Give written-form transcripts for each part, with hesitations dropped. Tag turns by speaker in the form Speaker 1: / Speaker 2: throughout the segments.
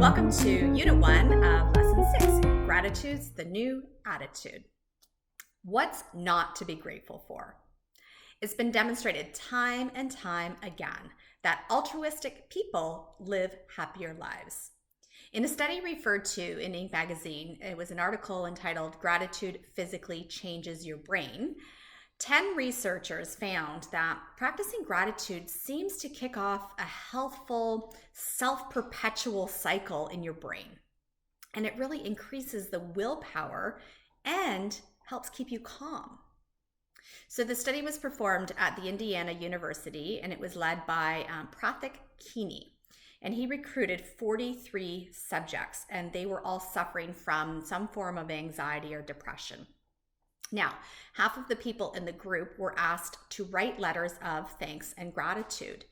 Speaker 1: Welcome to Unit 1 of Lesson 6, Gratitude's the New Attitude. What's not to be grateful for? It's been demonstrated time and time again that altruistic people live happier lives. In a study referred to in Inc. magazine, it was an article entitled Gratitude Physically Changes Your Brain. 10 researchers found that practicing gratitude seems to kick off a healthful, self-perpetual cycle in your brain. And it really increases the willpower and helps keep you calm. So the study was performed at the Indiana University, and it was led by Prathik Keeney. And he recruited 43 subjects, and they were all suffering from some form of anxiety or depression. Now, half of the people in the group were asked to write letters of thanks and gratitude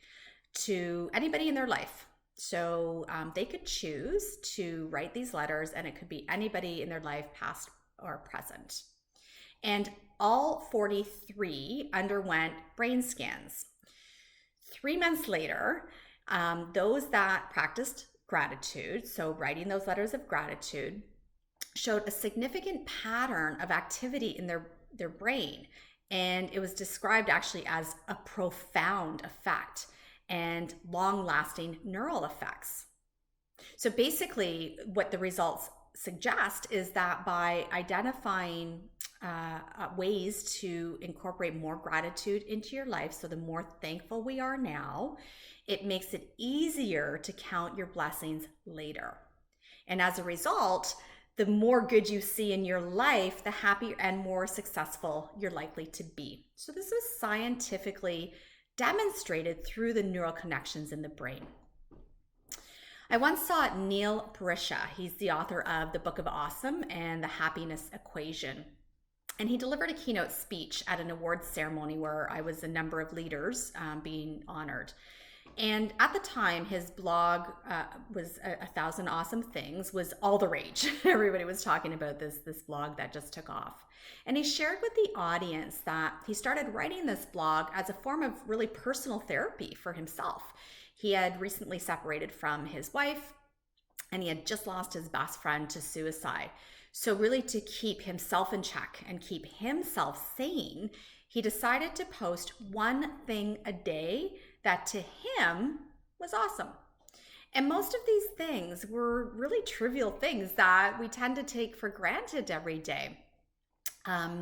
Speaker 1: to anybody in their life. So they could choose to write these letters, and it could be anybody in their life, past or present. And all 43 underwent brain scans. 3 months later, those that practiced gratitude, so writing those letters of gratitude, showed a significant pattern of activity in their brain. And it was described actually as a profound effect and long-lasting neural effects. So basically what the results suggest is that by identifying ways to incorporate more gratitude into your life, so the more thankful we are now, it makes it easier to count your blessings later. And as a result, the more good you see in your life, the happier and more successful you're likely to be. So this is scientifically demonstrated through the neural connections in the brain. I once saw Neil Parisha. He's the author of The Book of Awesome and The Happiness Equation. And he delivered a keynote speech at an awards ceremony where I was a number of leaders being honored. And at the time, his blog was 1,000 Awesome Things, was all the rage. Everybody was talking about this blog that just took off. And he shared with the audience that he started writing this blog as a form of really personal therapy for himself. He had recently separated from his wife, and he had just lost his best friend to suicide. So really to keep himself in check and keep himself sane, he decided to post one thing a day that to him was awesome. And most of these things were really trivial things that we tend to take for granted every day,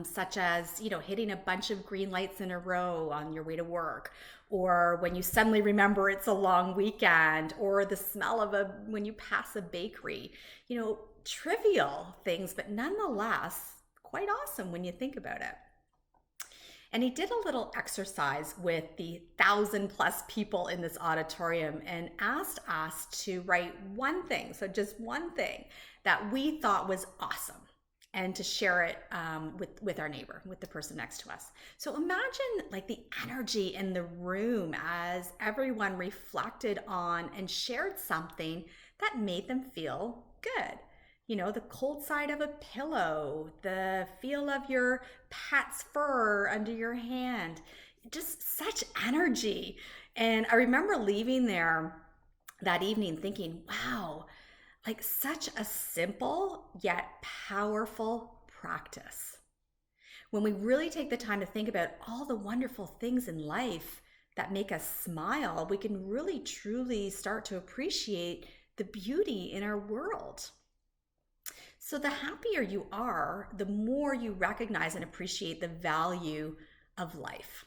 Speaker 1: such as, hitting a bunch of green lights in a row on your way to work, or when you suddenly remember it's a long weekend, or the smell of when you pass a bakery, trivial things, but nonetheless quite awesome when you think about it. And he did a little exercise with the 1,000+ people in this auditorium and asked us to write one thing, so just one thing that we thought was awesome, and to share it with our neighbor, with the person next to us. So imagine like the energy in the room as everyone reflected on and shared something that made them feel good. The cold side of a pillow, the feel of your pet's fur under your hand, just such energy. And I remember leaving there that evening thinking, wow, like such a simple yet powerful practice. When we really take the time to think about all the wonderful things in life that make us smile, we can really truly start to appreciate the beauty in our world. So the happier you are, the more you recognize and appreciate the value of life.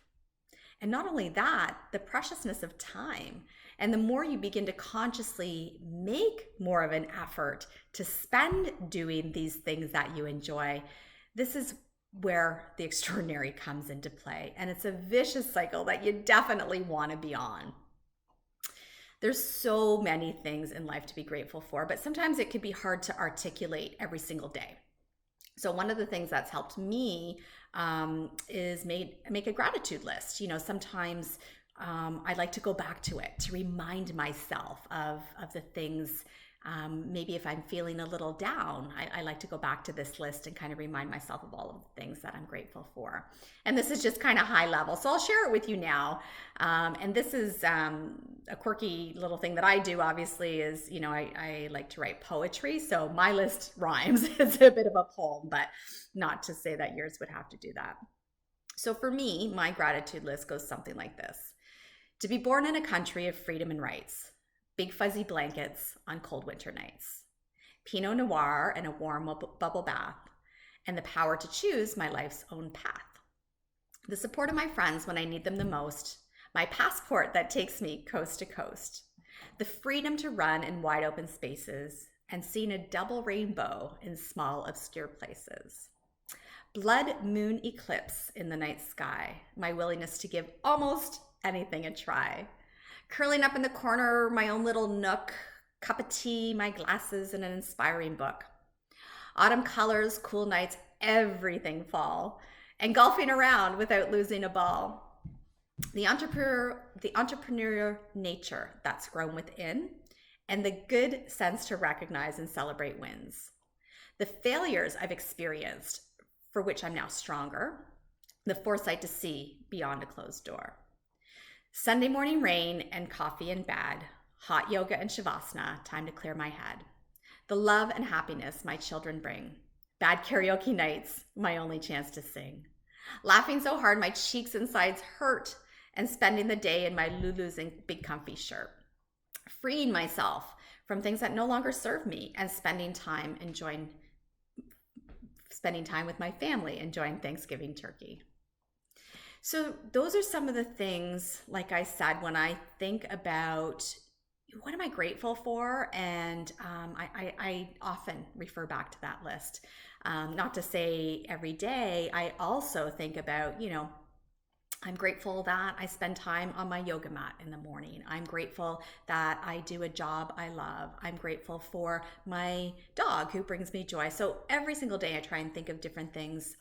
Speaker 1: And not only that, the preciousness of time. And the more you begin to consciously make more of an effort to spend doing these things that you enjoy, this is where the extraordinary comes into play. And it's a vicious cycle that you definitely want to be on. There's so many things in life to be grateful for, but sometimes it can be hard to articulate every single day. So one of the things that's helped me is make a gratitude list. Sometimes I like to go back to it to remind myself of the things Maybe if I'm feeling a little down, I like to go back to this list and kind of remind myself of all of the things that I'm grateful for. And this is just kind of high level. So I'll share it with you now. And this is a quirky little thing that I do, obviously, is, I like to write poetry. So my list rhymes. It's a bit of a poem, but not to say that yours would have to do that. So for me, my gratitude list goes something like this: to be born in a country of freedom and rights, big fuzzy blankets on cold winter nights, Pinot Noir and a warm bubble bath, and the power to choose my life's own path. The support of my friends when I need them the most, my passport that takes me coast to coast, the freedom to run in wide open spaces, and seeing a double rainbow in small obscure places. Blood moon eclipse in the night sky, my willingness to give almost anything a try. Curling up in the corner, my own little nook, cup of tea, my glasses, and an inspiring book. Autumn colors, cool nights, everything fall, and golfing around without losing a ball. The entrepreneurial nature that's grown within, and the good sense to recognize and celebrate wins. The failures I've experienced, for which I'm now stronger, the foresight to see beyond a closed door. Sunday morning rain and coffee in bed, hot yoga and shavasana, time to clear my head. The love and happiness my children bring. Bad karaoke nights, my only chance to sing. Laughing so hard my cheeks and sides hurt, and spending the day in my Lulu's and big comfy shirt. Freeing myself from things that no longer serve me, and spending time with my family, enjoying Thanksgiving turkey. So those are some of the things, like I said, when I think about what am I grateful for, and I often refer back to that list. Not to say every day. I also think about, I'm grateful that I spend time on my yoga mat in the morning. I'm grateful that I do a job I love. I'm grateful for my dog who brings me joy. So every single day I try and think of different things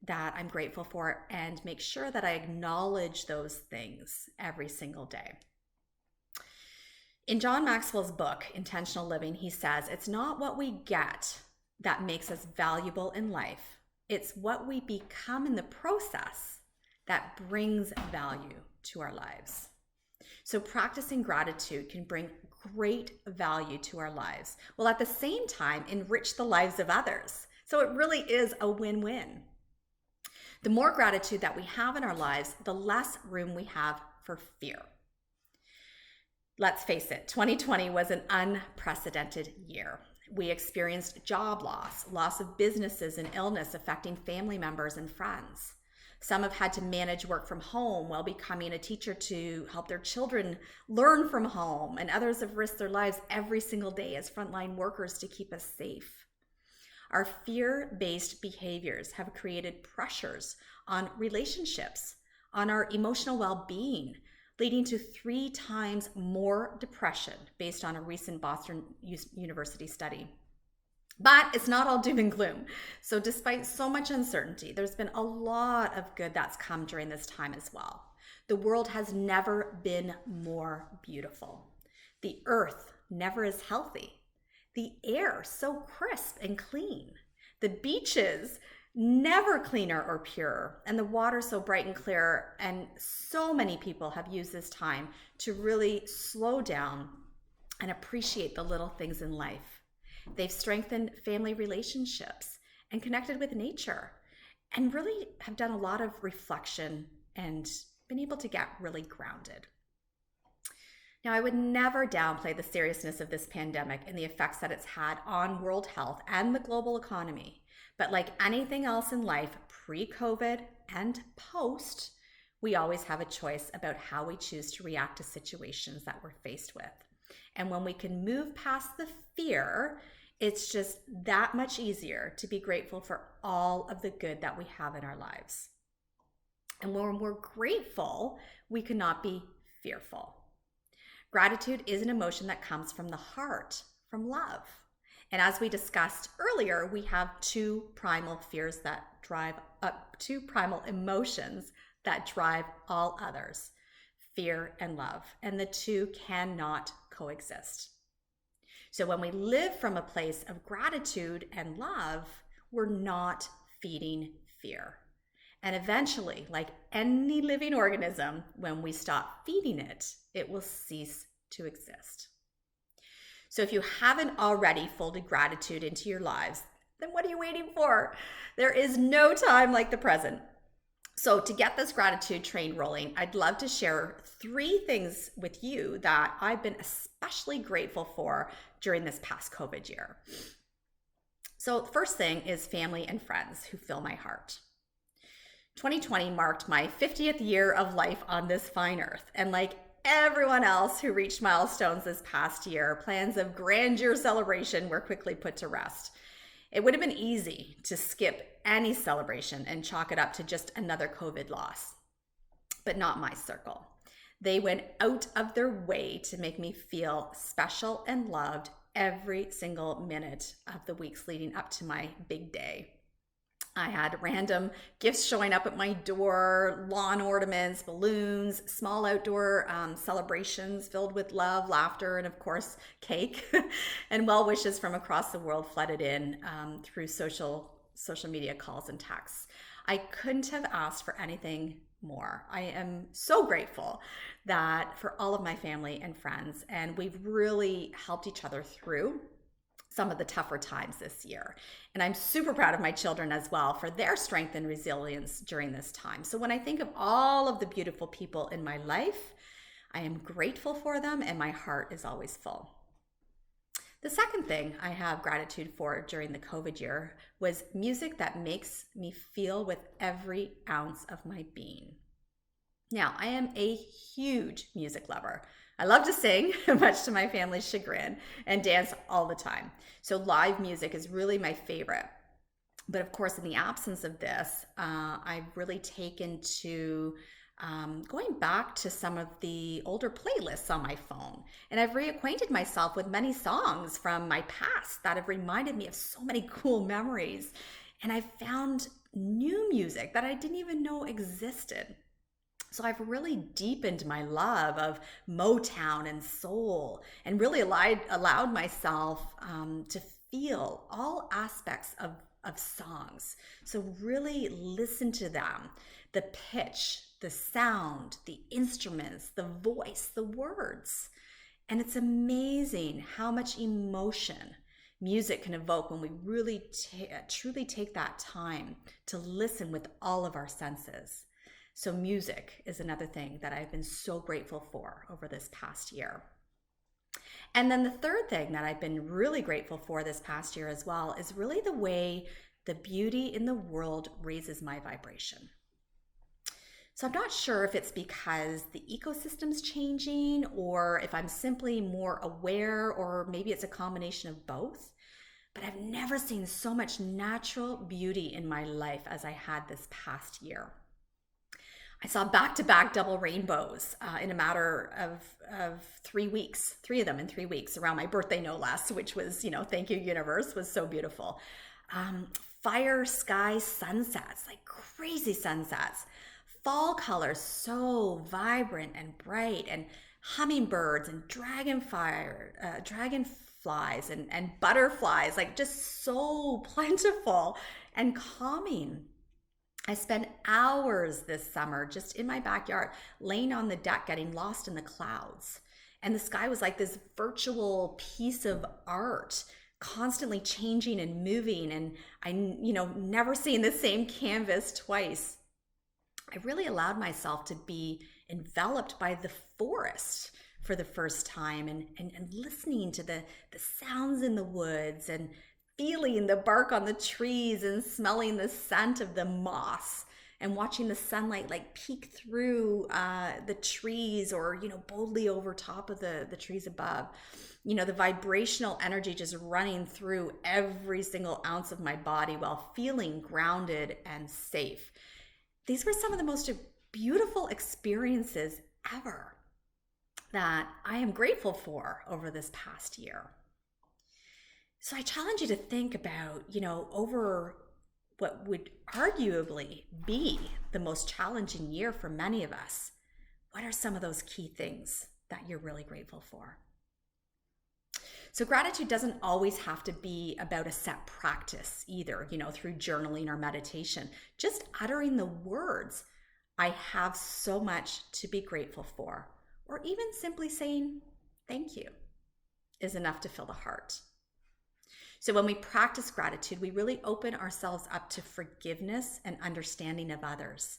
Speaker 1: that I'm grateful for, and make sure that I acknowledge those things every single day. In John Maxwell's book, Intentional Living, he says, it's not what we get that makes us valuable in life. It's what we become in the process that brings value to our lives. So practicing gratitude can bring great value to our lives, while at the same time enrich the lives of others. So it really is a win-win. The more gratitude that we have in our lives, the less room we have for fear. Let's face it, 2020 was an unprecedented year. We experienced job loss of businesses, and illness affecting family members and friends. Some have had to manage work from home while becoming a teacher to help their children learn from home, and others have risked their lives every single day as frontline workers to keep us safe. Our fear-based behaviors have created pressures on relationships, on our emotional well-being, leading to 3 times more depression based on a recent Boston University study. But it's not all doom and gloom. So despite so much uncertainty, there's been a lot of good that's come during this time as well. The world has never been more beautiful. The earth never is healthy. The air so crisp and clean. The beaches never cleaner or purer. And the water so bright and clear. And so many people have used this time to really slow down and appreciate the little things in life. They've strengthened family relationships and connected with nature, and really have done a lot of reflection and been able to get really grounded. Now, I would never downplay the seriousness of this pandemic and the effects that it's had on world health and the global economy. But like anything else in life, pre-COVID and post, we always have a choice about how we choose to react to situations that we're faced with. And when we can move past the fear, it's just that much easier to be grateful for all of the good that we have in our lives. And when we're grateful, we cannot be fearful. Gratitude is an emotion that comes from the heart, from love. And as we discussed earlier, we have 2 primal fears that drive up, 2 primal emotions that drive all others, fear and love. And the 2 cannot coexist. So when we live from a place of gratitude and love, we're not feeding fear. And eventually, like any living organism, when we stop feeding it, it will cease to exist. So if you haven't already folded gratitude into your lives, then what are you waiting for? There is no time like the present. So to get this gratitude train rolling, I'd love to share 3 things with you that I've been especially grateful for during this past COVID year. So the first thing is family and friends who fill my heart. 2020 marked my 50th year of life on this fine earth. And like everyone else who reached milestones this past year, plans of grandeur celebration were quickly put to rest. It would have been easy to skip any celebration and chalk it up to just another COVID loss, but not my circle. They went out of their way to make me feel special and loved every single minute of the weeks leading up to my big day. I had random gifts showing up at my door, lawn ornaments, balloons, small outdoor celebrations filled with love, laughter, and of course, cake. And well wishes from across the world flooded in through social media calls and texts. I couldn't have asked for anything more. I am so grateful that for all of my family and friends, and we've really helped each other through some of the tougher times this year. And I'm super proud of my children as well for their strength and resilience during this time. So when I think of all of the beautiful people in my life, I am grateful for them and my heart is always full. The second thing I have gratitude for during the COVID year was music that makes me feel with every ounce of my being. Now, I am a huge music lover. I love to sing, much to my family's chagrin, and dance all the time. So live music is really my favorite. But of course, in the absence of this, I've really taken to going back to some of the older playlists on my phone. And I've reacquainted myself with many songs from my past that have reminded me of so many cool memories. And I've found new music that I didn't even know existed. So I've really deepened my love of Motown and soul and really allowed myself to feel all aspects of songs. So really listen to them, the pitch, the sound, the instruments, the voice, the words. And it's amazing how much emotion music can evoke when we really truly take that time to listen with all of our senses. So music is another thing that I've been so grateful for over this past year. And then the third thing that I've been really grateful for this past year as well is really the way the beauty in the world raises my vibration. So I'm not sure if it's because the ecosystem's changing or if I'm simply more aware, or maybe it's a combination of both. But I've never seen so much natural beauty in my life as I had this past year. I saw back-to-back double rainbows in a matter of 3 weeks, 3 of them in 3 weeks, around my birthday no less, which was, thank you universe, was so beautiful. Fire sky sunsets, like crazy sunsets. Fall colors, so vibrant and bright, and hummingbirds and dragonflies and butterflies, like just so plentiful and calming. I spent hours this summer just in my backyard, laying on the deck, getting lost in the clouds. And the sky was like this virtual piece of art, constantly changing and moving. And I, never seeing the same canvas twice. I really allowed myself to be enveloped by the forest for the first time and listening to the sounds in the woods and feeling the bark on the trees and smelling the scent of the moss and watching the sunlight like peek through the trees or, boldly over top of the trees above. The vibrational energy just running through every single ounce of my body while feeling grounded and safe. These were some of the most beautiful experiences ever that I am grateful for over this past year. So I challenge you to think about, over what would arguably be the most challenging year for many of us. What are some of those key things that you're really grateful for? So gratitude doesn't always have to be about a set practice either, through journaling or meditation. Just uttering the words, I have so much to be grateful for, or even simply saying thank you, is enough to fill the heart. So when we practice gratitude, we really open ourselves up to forgiveness and understanding of others,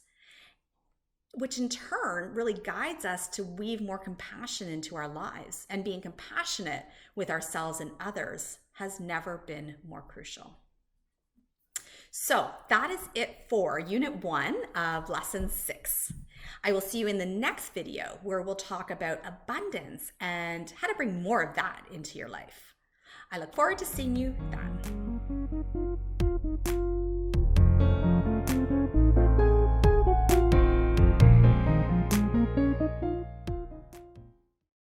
Speaker 1: which in turn really guides us to weave more compassion into our lives. And being compassionate with ourselves and others has never been more crucial. So that is it for Unit 1 of Lesson 6. I will see you in the next video where we'll talk about abundance and how to bring more of that into your life. I look forward to seeing you then.